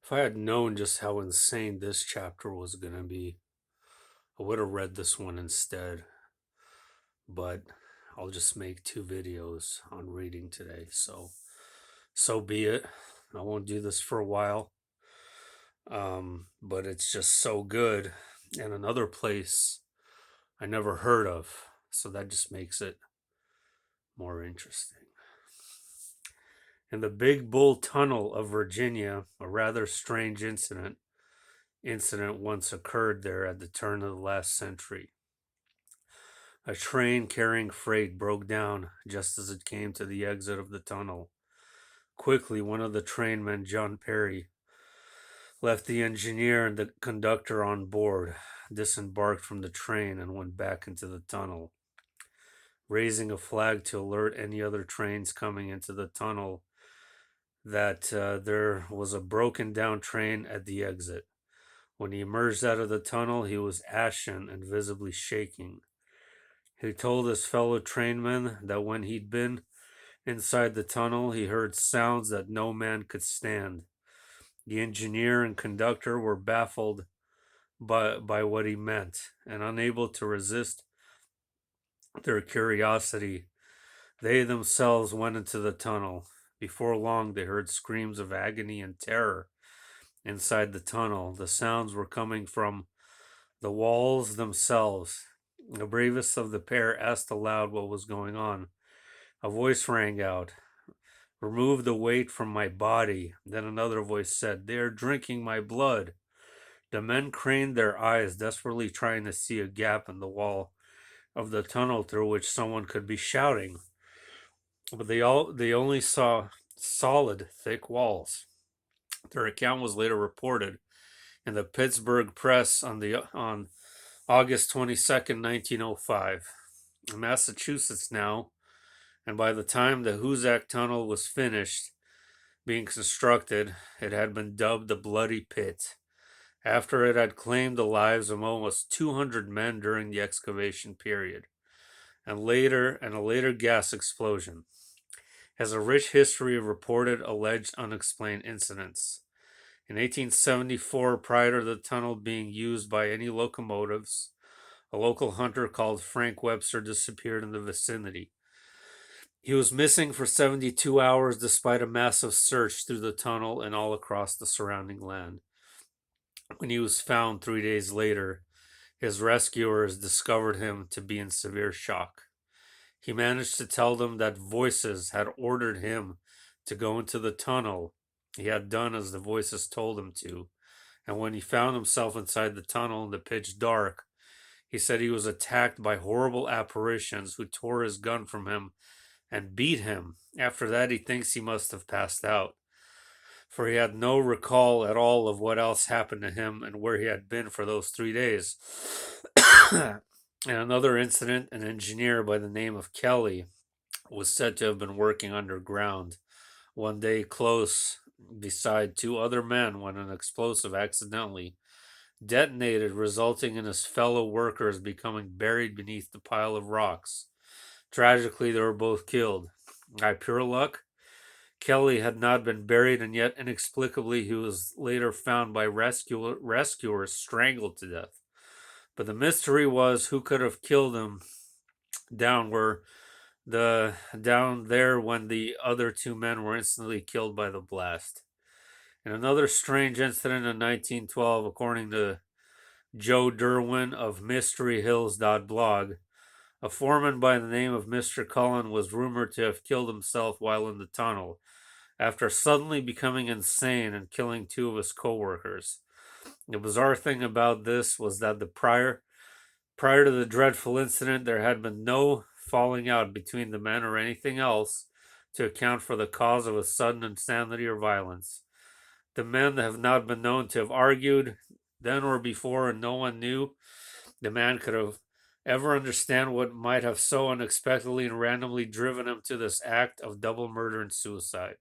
If I had known just how insane this chapter was going to be, I would have read this one instead. But I'll just make two videos on reading today. So be it. I won't do this for a while. But it's just so good. And another place I never heard of. So that just makes it more interesting. In the Big Bull Tunnel of Virginia, a rather strange incident once occurred there at the turn of the last century. A train carrying freight broke down just as it came to the exit of the tunnel. Quickly, one of the trainmen, John Perry, left the engineer and the conductor on board, disembarked from the train, and went back into the tunnel. Raising a flag to alert any other trains coming into the tunnel that there was a broken down train at the exit. When he emerged out of the tunnel, he was ashen and visibly shaking. He told his fellow trainmen that when he'd been inside the tunnel, he heard sounds that no man could stand. The engineer and conductor were baffled by what he meant, and unable to resist their curiosity, they themselves went into the tunnel. Before long, they heard screams of agony and terror inside the tunnel. The sounds were coming from the walls themselves. The bravest of the pair asked aloud what was going on. A voice rang out, "Remove the weight from my body." Then another voice said, "They are drinking my blood." The men craned their eyes, desperately trying to see a gap in the wall of the tunnel through which someone could be shouting. But they only saw solid, thick walls. Their account was later reported in the Pittsburgh Press on August 22nd, 1905. In Massachusetts now, and by the time the Hoosac Tunnel was finished being constructed, it had been dubbed the Bloody Pit, after it had claimed the lives of almost 200 men during the excavation period, and a later gas explosion. Has a rich history of reported alleged unexplained incidents. In 1874, prior to the tunnel being used by any locomotives, a local hunter called Frank Webster disappeared in the vicinity. He was missing for 72 hours despite a massive search through the tunnel and all across the surrounding land. When he was found 3 days later, his rescuers discovered him to be in severe shock. He managed to tell them that voices had ordered him to go into the tunnel. He had done as the voices told him to, and when he found himself inside the tunnel in the pitch dark, he said he was attacked by horrible apparitions who tore his gun from him and beat him. After that, he thinks he must have passed out, for he had no recall at all of what else happened to him and where he had been for those 3 days. In another incident, an engineer by the name of Kelly was said to have been working underground one day close beside two other men when an explosive accidentally detonated, resulting in his fellow workers becoming buried beneath the pile of rocks. Tragically, they were both killed. By pure luck, Kelly had not been buried, and yet inexplicably he was later found by rescuers strangled to death. But the mystery was who could have killed him down where down there when the other two men were instantly killed by the blast. In another strange incident in 1912, according to Joe Derwin of MysteryHills.blog, a foreman by the name of Mr. Cullen was rumored to have killed himself while in the tunnel after suddenly becoming insane and killing two of his co-workers. The bizarre thing about this was that prior to the dreadful incident, there had been no falling out between the men or anything else to account for the cause of a sudden insanity or violence. The men have not been known to have argued then or before, and no one knew the man could have ever understand what might have so unexpectedly and randomly driven him to this act of double murder and suicide.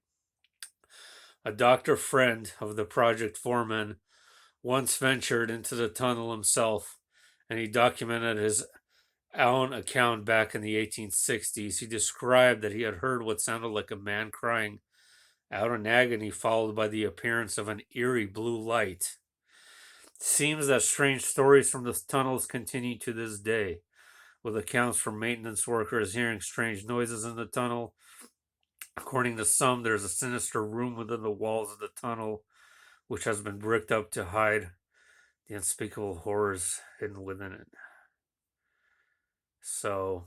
A doctor friend of the project foreman once ventured into the tunnel himself, and he documented his own account back in the 1860s. He described that he had heard what sounded like a man crying out in agony, followed by the appearance of an eerie blue light. Seems that strange stories from the tunnels continue to this day, with accounts from maintenance workers hearing strange noises in the tunnel. According to some, there's a sinister room within the walls of the tunnel, which has been bricked up to hide the unspeakable horrors hidden within it. So,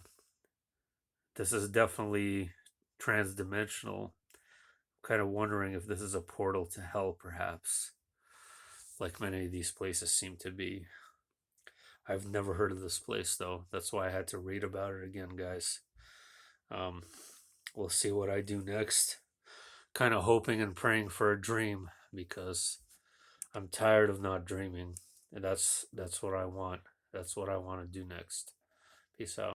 this is definitely transdimensional. Kind of wondering if this is a portal to hell, perhaps, like many of these places seem to be. I've never heard of this place, though. That's why I had to read about it again, guys. Um, we'll see what I do next. Kind of hoping and praying for a dream because I'm tired of not dreaming, and that's what I want. That's what I want to do next. Peace out.